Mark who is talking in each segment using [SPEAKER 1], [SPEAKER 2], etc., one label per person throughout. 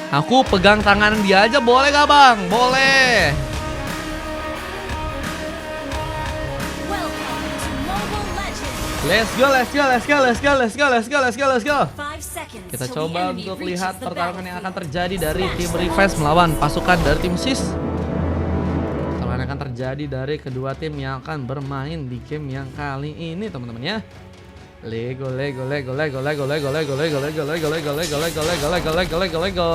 [SPEAKER 1] Aku pegang tangan dia aja boleh gak bang? Boleh. Let's go, let's go, let's go, let's go, let's go, let's go, let's go, let's go. Kita coba untuk lihat pertarungan yang akan terjadi dari tim Revenge melawan pasukan dari tim SIS. Pertarungan yang akan terjadi dari kedua tim yang akan bermain di game yang kali ini teman-teman ya. Lego, Lego, Lego, Lego, Lego, Lego, Lego, Lego, Lego, Lego, Lego, Lego, Lego, Lego, Lego, Lego, Lego, Lego.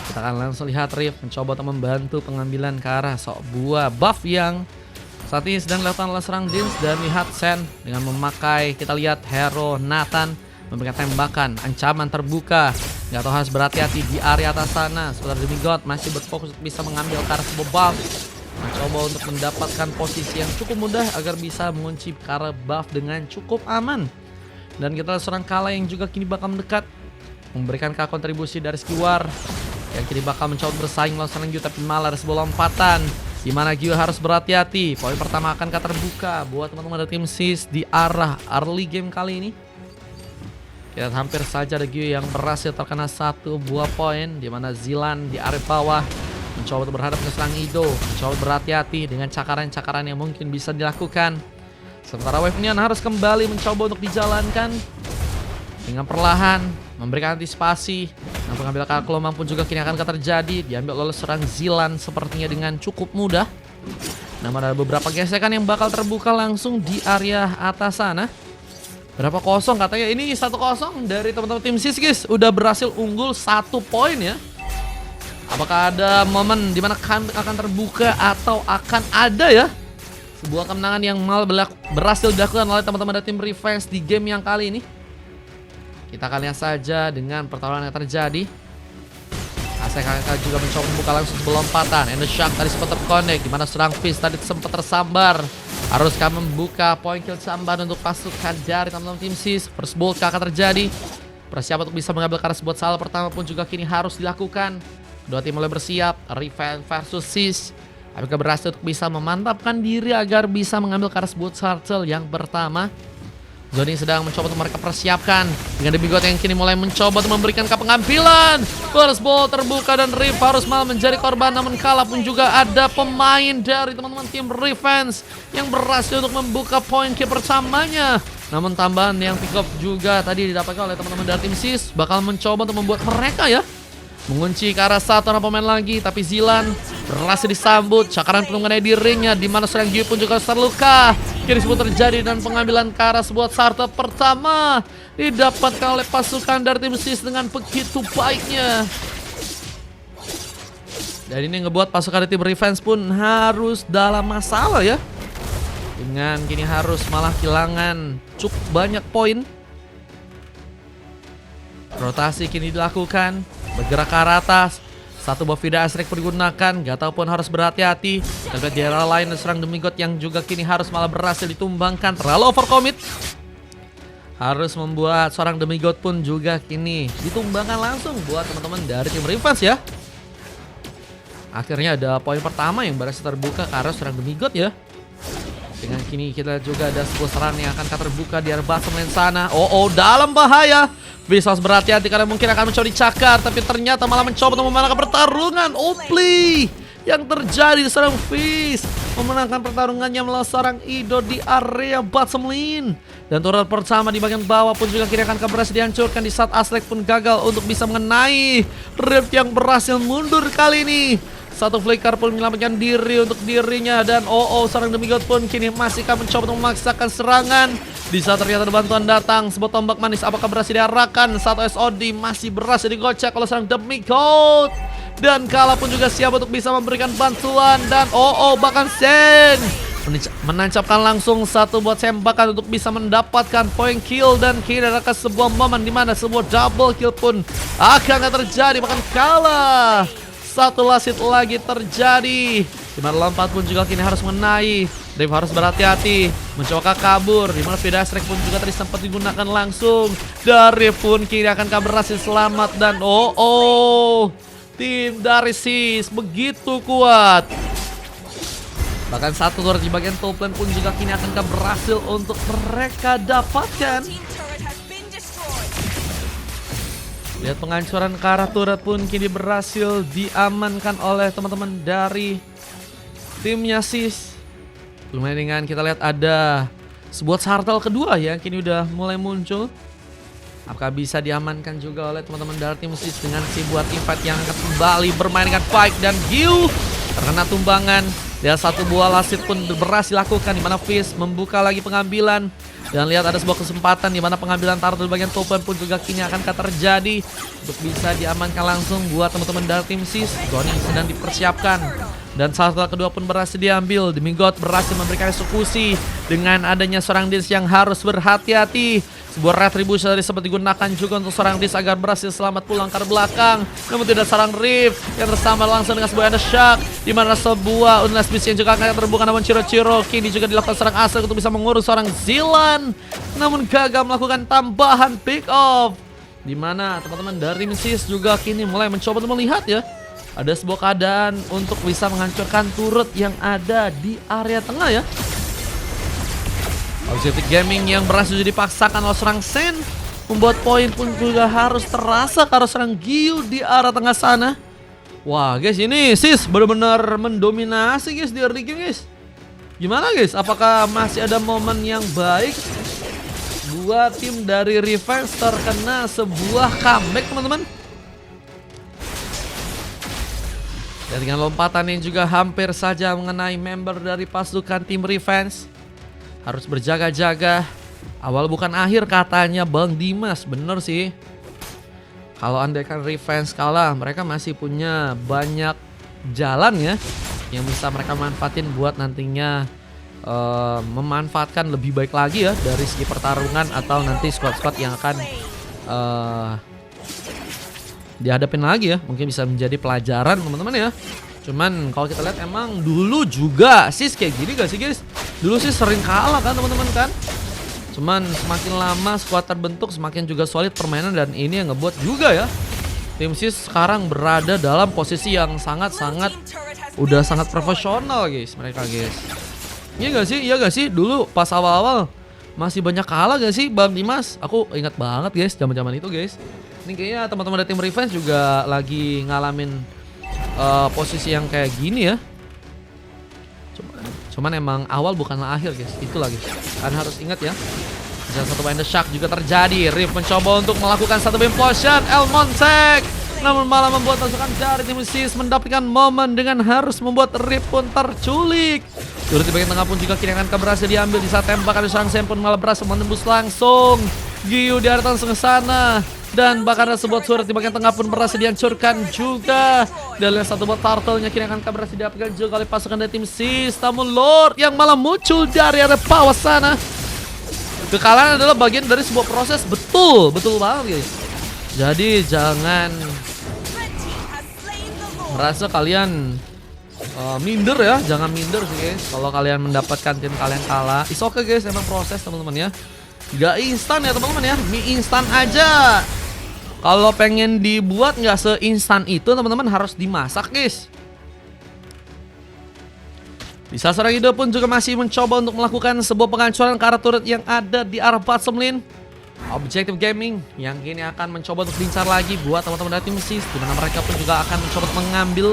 [SPEAKER 1] Kita akan langsung lihat Rift mencoba untuk membantu pengambilan ke arah sebuah buff yang saat ini sedang dilakukan oleh serang Dins. Dan lihat Sen dengan memakai, kita lihat hero Nathan memberikan tembakan ancaman terbuka. Nggak tahu harus berhati-hati di area atas sana. Sebentar Demigod masih berfokus untuk bisa mengambil ke arah sebuah buff, mencoba untuk mendapatkan posisi yang cukup mudah agar bisa mengunci ke arah buff dengan cukup aman. Dan kita lihat seorang Kala yang juga kini bakal mendekat, memberikan kontribusi dari Skiwar yang kini bakal mencoba bersaing melawan serang Gyu, tapi malah ada sebuah lompatan di mana Gyu harus berhati-hati. Poin pertama akan terbuka buat teman-teman dari tim SIS di arah early game kali ini. Kita hampir saja ada Gyu yang berhasil terkena satu buah poin, di mana Zilan di area bawah mencoba untuk berhadap ke serang Ido, mencoba berhati-hati dengan cakaran-cakaran yang mungkin bisa dilakukan. Sementara Wave Neon harus kembali mencoba untuk dijalankan dengan perlahan, memberikan antisipasi. Nah, pengambil gelombang pun juga kini akan terjadi, diambil oleh serang Zilan sepertinya dengan cukup mudah. Namun ada beberapa gesekan yang bakal terbuka langsung di area atas sana. Berapa kosong katanya, ini 1-0 dari teman-teman tim SIS guys. Udah berhasil unggul 1 poin ya. Apakah ada momen dimana akan terbuka atau akan ada ya sebuah kemenangan yang berhasil dilakukan oleh teman-teman dari tim Revenge di game yang kali ini? Kita akan lihat saja dengan pertarungan yang terjadi. ACKK juga mencoba membuka langsung sebuah lompatan. And the Shark tadi sempat terconnect, dimana serang Fizz tadi sempat tersambar. Haruskah membuka poin kill sambar untuk pasukan dari teman-teman tim SIS? First Bolt akan terjadi. Persiapan untuk bisa mengambil karena sebuah salah pertama pun juga kini harus dilakukan. Dua tim mulai bersiap, Revenge versus SIS. Apakah berhasil untuk bisa memantapkan diri agar bisa mengambil karena sebuah turtle yang pertama? Johnny sedang mencoba untuk mereka persiapkan. Dengan Demigod yang kini mulai mencoba untuk memberikan pengambilan. First ball terbuka dan Rift harus malah menjadi korban. Namun Kala pun juga ada pemain dari teman-teman tim Revenge yang berhasil untuk membuka poin kill pertamanya. Namun tambahan yang pick up juga tadi didapatkan oleh teman-teman dari tim SIS bakal mencoba untuk membuat mereka ya mengunci ke arah satu orang pemain lagi. Tapi Zilan berhasil disambut cakaran penunggannya di ringnya, dimana serang Gyu pun juga terluka. Kini semua terjadi dan pengambilan ke arah sebuah starter pertama didapatkan oleh pasukan dari tim SIS dengan begitu baiknya. Dan ini ngebuat pasukan dari tim Revenge pun harus dalam masalah ya, dengan kini harus malah kehilangan cukup banyak poin. Rotasi kini dilakukan, bergerak ke arah atas. Satu buff Vida Asrik pun digunakan, gak tahu pun harus berhati-hati. Kita lihat di arah lain serang Demigod yang juga kini harus malah berhasil ditumbangkan. Terlalu overcommit, harus membuat seorang Demigod pun juga kini ditumbangkan langsung buat teman-teman dari tim Revenge ya. Akhirnya ada poin pertama yang berhasil terbuka ke arah serang Demigod ya. Dengan kini kita juga ada sebuah serangan yang akan terbuka di arah bottom lane sana. Oh, dalam bahaya. Bisa harus berhati-hati karena mungkin akan mencoba dicakar, tapi ternyata malah mencoba untuk memenangkan pertarungan. Opli yang terjadi di serang Fizz memenangkan pertarungannya melawan seorang Ido di area bottom lane. Dan turret pertama di bagian bawah pun juga kini akan berhasil dihancurkan di saat Aslek pun gagal untuk bisa mengenai Rift yang berhasil mundur kali ini. Satu flicker pun menyelamatkan diri untuk dirinya. Dan seorang Demigod pun kini masih akan mencoba untuk memaksakan serangan. Di saat ternyata ada bantuan datang, sebuah tombak manis apakah berhasil diarahkan. Satu SOD masih berhasil digocek oleh seorang Demigod. Dan Kala pun juga siap untuk bisa memberikan bantuan. Dan bahkan Sen menancapkan langsung satu buat tembakan untuk bisa mendapatkan poin kill. Dan kini ada sebuah momen dimana sebuah double kill pun akan terjadi. Bahkan Kala satu lasit lagi terjadi, dimana lompat pun juga kini harus mengenai. Dave harus berhati-hati, mencoba kabur, dimana Vida Strike pun juga tadi sempat digunakan langsung. Dari pun kini akan berhasil selamat. Dan tim dari SIS begitu kuat. Bahkan satu turret di bagian top lane pun juga kini akan berhasil untuk mereka dapatkan. Lihat penghancuran ke arah turret pun kini berhasil diamankan oleh teman-teman dari timnya Sis. Lumayan dengan kita lihat ada sebuah sartel kedua ya kini udah mulai muncul. Apakah bisa diamankan juga oleh teman-teman dari tim Sis dengan si buat Impact yang akan kembali bermain dengan Pike dan Gyu terkena tumbangan. Dan satu buah lasit pun berhasil dilakukan di mana Fizz membuka lagi pengambilan. Dan lihat ada sebuah kesempatan di mana pengambilan turtle di bagian topan pun juga kini akan terjadi untuk bisa diamankan langsung buat teman-teman dari tim Sis. Zoning sedang dipersiapkan dan sartel kedua pun berhasil diambil. Demigod berhasil memberikan eksekusi dengan adanya seorang Dins yang harus berhati-hati. Sebuah retribution tadi sempat digunakan juga untuk seorang Dins agar berhasil selamat pulang ke belakang. Namun tidak seorang Rift yang tersambar langsung dengan sebuah Shock, di mana sebuah Unless Beast yang juga akan terbuka. Namun Ciro kini juga dilakukan seorang Asel untuk bisa mengurus seorang Zilan. Namun gagal melakukan tambahan pick off, di mana teman-teman dari tim Sis juga kini mulai mencoba untuk melihat ya. Ada sebuah keadaan untuk bisa menghancurkan turret yang ada di area tengah ya. Objektif Gaming yang berhasil dipaksakan oleh seorang Sen, membuat poin pun juga harus terasa karena seorang Gyu di arah tengah sana. Wah guys, ini Sis benar-benar mendominasi guys di early game guys. Gimana guys? Apakah masih ada momen yang baik buat tim dari Revenge terkena sebuah comeback teman-teman? Dan dengan lompatan yang juga hampir saja mengenai member dari pasukan tim Revenge. Harus berjaga-jaga. Awal bukan akhir katanya Bang Dimas. Bener sih. Kalau andaikan Revenge kalah, mereka masih punya banyak jalan ya yang bisa mereka manfaatin buat nantinya memanfaatkan lebih baik lagi ya dari segi pertarungan atau nanti squad-squad yang akan dihadapin lagi ya. Mungkin bisa menjadi pelajaran teman-teman ya. Cuman kalau kita lihat emang dulu juga Sis kayak gini gak sih guys? Dulu sih sering kalah kan teman-teman kan? Cuman semakin lama squad terbentuk semakin juga solid permainan, dan ini yang ngebuat juga ya tim Sis sekarang berada dalam posisi yang sangat-sangat udah sangat profesional guys mereka guys. Iya gak sih? Iya gak sih? Dulu pas awal-awal masih banyak kalah gak sih Bang Dimas? Aku ingat banget guys zaman-zaman itu guys. Ini kayaknya teman-teman dari tim Revenge juga lagi ngalamin posisi yang kayak gini ya. Cuman emang awal bukanlah akhir guys. Itulah guys. Kan harus ingat ya. Dan satu Bind the Shark juga terjadi. Rift mencoba untuk melakukan satu implosion. Elmonsek, namun malah membuat pasukan dari tim Sis mendapatkan momen dengan harus membuat Rift pun terculik. Turut di bagian tengah pun juga kini akan berhasil diambil di saat tembakan seorang Sen pun malah berhasil menembus langsung. Gyu di arah langsung ke sana. Dan bahkan ada sebuah turret di bagian tengah pun berhasil dihancurkan juga. Dan lihat satu buat turtle-nya kini akan berhasil didapatkan juga oleh pasukan dari tim Sis. Namun Lord yang malah muncul dari area bawah sana. Kekalahan adalah bagian dari sebuah proses. Betul banget guys. Jadi jangan merasa kalian minder ya. Jangan minder sih guys. Kalau kalian mendapatkan tim kalian kalah, it's okay guys, emang proses teman-teman ya. Gak instan ya teman-teman ya. Mie instan aja kalau pengen dibuat nggak seinstan itu teman-teman, harus dimasak guys. Di saat seorang Ido pun juga masih mencoba untuk melakukan sebuah penghancuran ke arah turret yang ada di arah bottom lane. Objektif Gaming yang kini akan mencoba untuk lincar lagi buat teman-teman dari tim Sis, dimana mereka pun juga akan mencoba untuk mengambil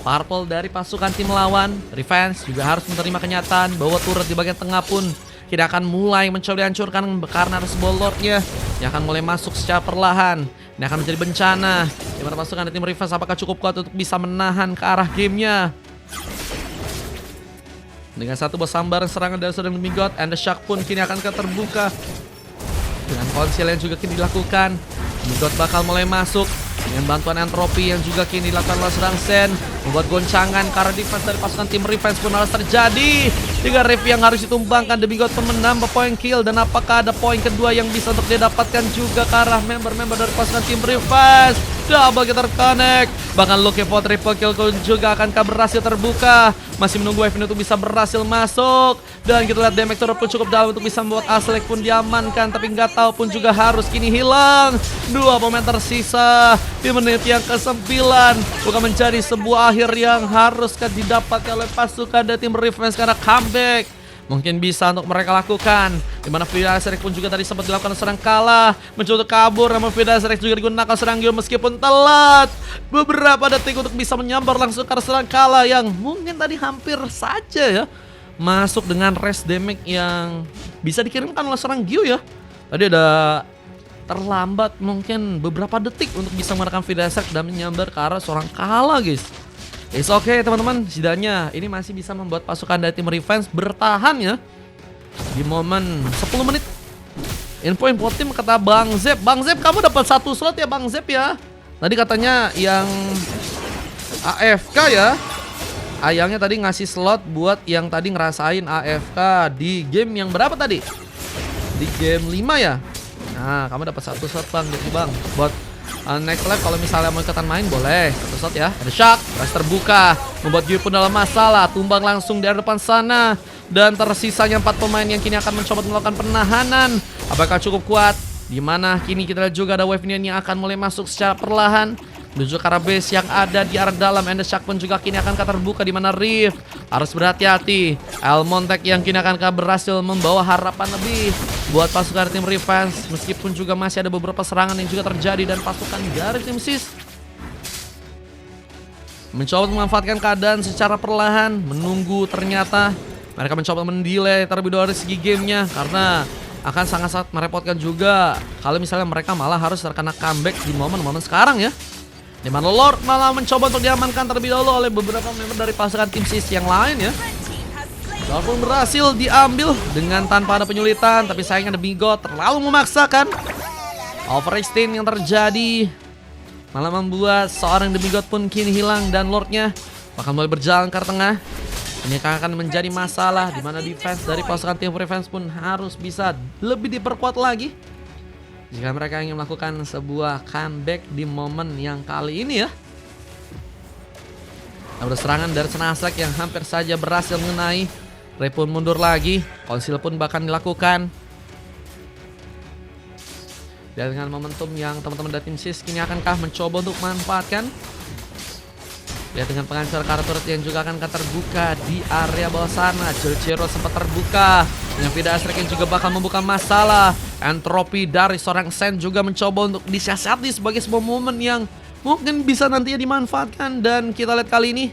[SPEAKER 1] purple dari pasukan tim lawan. Revenge juga harus menerima kenyataan bahwa turret di bagian tengah pun kita akan mulai mencoba dihancurkan karena ada sebuah lordnya yang akan mulai masuk secara perlahan. Ini akan menjadi bencana dimana pasukan dari tim Revenge apakah cukup kuat untuk bisa menahan ke arah gamenya. Dengan satu buah sambaran serangan dari seorang Demigod, and the Shark pun kini akan terbuka. Dengan konsil yang juga kini dilakukan, Demigod bakal mulai masuk dengan bantuan entropi yang juga kini dilakukan oleh seorang Sen, membuat goncangan karena defense dari pasukan tim Revenge pun harus terjadi. 3 Rift yang harus ditumbangkan, Demigod pun menambah poin kill, dan apakah ada poin kedua yang bisa untuk didapatkan juga ke arah member-member dari pasukan tim Revenge. Double kita terconnect, bahkan looking for triple kill juga akan berhasil terbuka. Masih menunggu wave ini untuk bisa berhasil masuk, dan kita lihat damage turret pun cukup dalam untuk bisa membuat Aslek pun diamankan, tapi nggak tahu pun juga harus kini hilang. 2 pemain tersisa di menit yang ke-9 bukan menjadi sebuah akhir yang harus didapatkan oleh pasukan dari tim Revenge karena comeback mungkin bisa untuk mereka lakukan. Dimana Vidas Rex pun juga tadi sempat dilakukan serang kalah, mencoba kabur, namun Vidas Rex juga digunakan serang Gio meskipun telat beberapa detik untuk bisa menyambar langsung ke serang kalah yang mungkin tadi hampir saja ya masuk dengan rest damage yang bisa dikirimkan oleh serang Gio ya. Tadi ada terlambat mungkin beberapa detik untuk bisa menggunakan Vidas Rex dan menyambar ke arah seorang kalah guys. It's okay teman-teman, setidaknya ini masih bisa membuat pasukan dari tim Revenge bertahan ya. Di momen 10 menit. Info tim kata Bang Zep kamu dapat 1 slot ya Bang Zep ya. Tadi katanya yang AFK ya. Ayangnya tadi ngasih slot buat yang tadi ngerasain AFK di game yang berapa tadi? Di game 5 ya. Nah, kamu dapat 1 slot Bang, jadi Bang. Buat next live kalau misalnya mau ikutan main boleh 1 shot ya. Ada shock, gas terbuka, membuat Gio pun dalam masalah. Tumbang langsung dari depan sana. Dan tersisanya 4 pemain yang kini akan mencoba melakukan penahanan. Apakah cukup kuat? Dimana kini kita lihat juga ada wave ini yang akan mulai masuk secara perlahan menuju ke arah base yang ada di arah dalam. And the shock pun juga kini akan terbuka, dimana Rift harus berhati-hati. Elmontek yang kini akan berhasil membawa harapan lebih buat pasukan tim Revenge, meskipun juga masih ada beberapa serangan yang juga terjadi. Dan pasukan dari tim Sis mencoba memanfaatkan keadaan secara perlahan, menunggu. Ternyata mereka mencoba mendelay terlebih dahulu dari segi gamenya, karena akan sangat-sangat merepotkan juga kalau misalnya mereka malah harus terkena comeback di momen-momen sekarang ya. Dimana Lord malah mencoba untuk diamankan terlebih dahulu oleh beberapa member dari pasukan tim Sis yang lain ya. Walaupun berhasil diambil dengan tanpa ada penyulitan, tapi sayangnya Demigot terlalu memaksakan. Overextend yang terjadi malah membuat seorang Demigot pun kini hilang, dan Lordnya bahkan mulai berjalan ke tengah. Ini akan menjadi masalah, dimana defense dari pasukan tim Revenge pun harus bisa lebih diperkuat lagi jika mereka ingin melakukan sebuah comeback di momen yang kali ini ya. Ada serangan dari Senasek yang hampir saja berhasil mengenai. Ray pun mundur lagi, konsil pun bahkan dilakukan. Dan dengan momentum yang teman-teman dari tim Sis kini akankah mencoba untuk memanfaatkan. Lihat dengan pengancur turret yang juga akan terbuka di area bawah sana. Ciro sempat terbuka dengan Vidas Rex yang juga bakal membuka masalah. Entropi dari seorang Sen juga mencoba untuk disiasati sebagai sebuah momen yang mungkin bisa nantinya dimanfaatkan. Dan kita lihat kali ini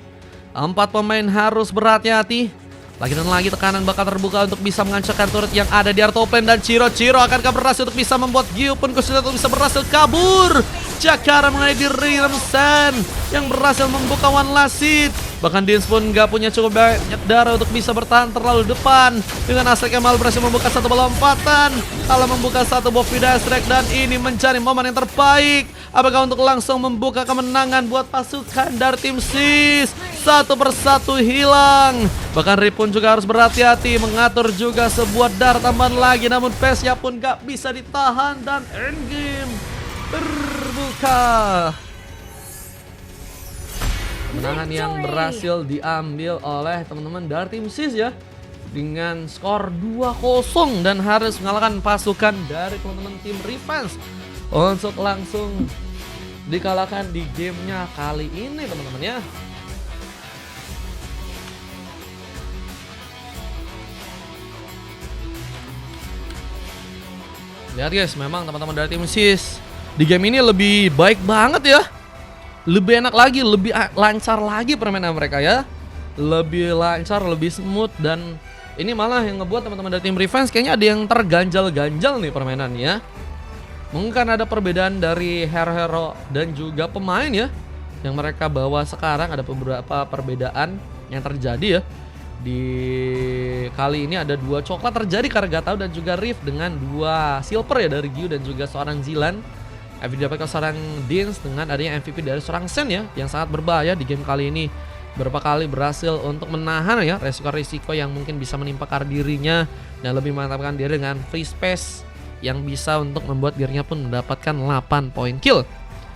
[SPEAKER 1] 4 pemain harus berhati-hati. Lagi dan lagi tekanan bakal terbuka untuk bisa menghancurkan turret yang ada di area top lane. Dan Ciro akankah berhasil untuk bisa membuat Gio pun kesulitan untuk bisa berhasil kabur. Cakara mengenai diri Sen yang berhasil membuka one last hit. Bahkan Dins pun gak punya cukup banyak darah untuk bisa bertahan terlalu depan. Dengan Aztec yang malah berhasil membuka 1 lompatan, salah membuka 1 buff Vidas Rex, dan ini mencari momen yang terbaik. Apakah untuk langsung membuka kemenangan buat pasukan dari tim Sis? 1 persatu hilang. Bahkan Rip pun juga harus berhati-hati, mengatur juga sebuah darah tambahan lagi. Namun pace-nya pun gak bisa ditahan, dan endgame terbuka. Kemenangan yang berhasil diambil oleh teman-teman dari tim Sis ya, dengan skor 2-0, dan harus mengalahkan pasukan dari teman-teman tim Revenge untuk langsung dikalahkan di gamenya kali ini teman-teman ya. Lihat guys, memang teman-teman dari tim Sis di game ini lebih baik banget ya. Lebih enak lagi, lebih lancar lagi permainan mereka ya. Lebih lancar, lebih smooth, dan ini malah yang ngebuat teman-teman dari tim Revenge kayaknya ada yang terganjal-ganjal nih permainannya. Mungkin ada perbedaan dari hero-hero dan juga pemain ya yang mereka bawa sekarang. Ada beberapa perbedaan yang terjadi ya. Di kali ini ada 2 coklat terjadi karena gak tahu, dan juga Rift dengan 2 silver ya dari Gio dan juga seorang Zilan. MVP didapatkan seorang Dins dengan adanya MVP dari seorang Sen ya, yang sangat berbahaya di game kali ini. Berapa kali berhasil untuk menahan ya resiko-resiko yang mungkin bisa menimpa dirinya, dan lebih mantapkan diri dengan free space yang bisa untuk membuat dirinya pun mendapatkan 8 poin kill.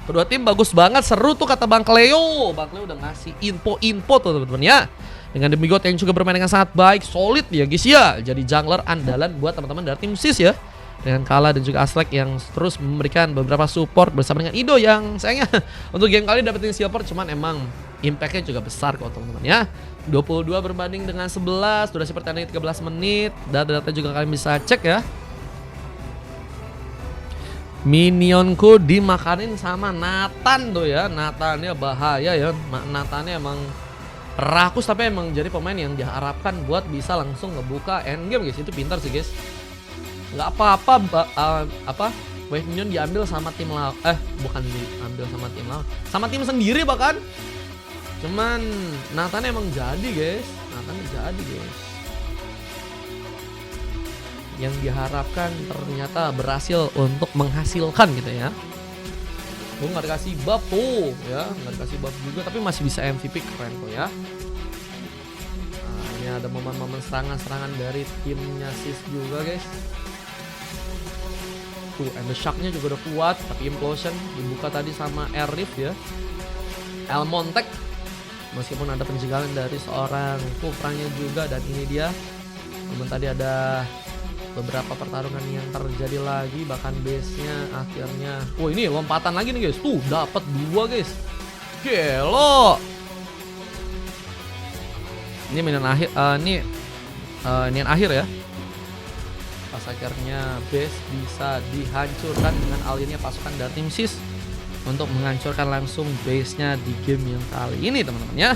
[SPEAKER 1] Kedua tim bagus banget, seru tuh kata Bang Cleo. Bang Cleo udah ngasih info-info tuh teman-teman ya. Dengan Demigot yang juga bermain dengan sangat baik, solid ya guys ya. Jadi jungler andalan buat teman-teman dari tim Sis ya. Dengan Kala dan juga Aslek yang terus memberikan beberapa support bersama dengan Ido yang sayangnya untuk game kali dapetin silver, cuman emang Impact-nya juga besar kok teman-teman ya. 22 berbanding dengan 11, durasi pertandingan 13 menit. Data-data juga kalian bisa cek ya. Minionku dimakanin sama Nathan tuh ya. Nathannya bahaya ya. Nathannya emang rakus, tapi emang jadi pemain yang diharapkan buat bisa langsung ngebuka endgame guys. Itu pintar sih guys. Nggak apa-apa wave minion diambil sama tim lawan. Bukan diambil sama tim lawan, sama tim sendiri bahkan. Cuman Nathan emang jadi guys. Yang diharapkan ternyata berhasil untuk menghasilkan gitu ya. Gue nggak dikasih buff tuh ya, nggak dikasih buff juga, tapi masih bisa MVP, keren tuh ya. Nah, ini ada momen-momen serangan-serangan dari timnya Sis juga guys. Tuh, and the shock-nya juga udah kuat, tapi implosion dibuka tadi sama Air Rift ya. Elmontek, meskipun ada pencegahan dari seorang Kufranya juga, dan ini dia. Namun tadi ada beberapa pertarungan yang terjadi lagi, bahkan base-nya akhirnya. Oh, ini lompatan lagi nih guys. Tuh, dapat 2 guys. Gelo. Ini minion akhir, ini akhir ya. Pas akhirnya base bisa dihancurkan dengan aliennya pasukan dari tim Sis untuk menghancurkan langsung base-nya di game yang kali ini teman-teman ya.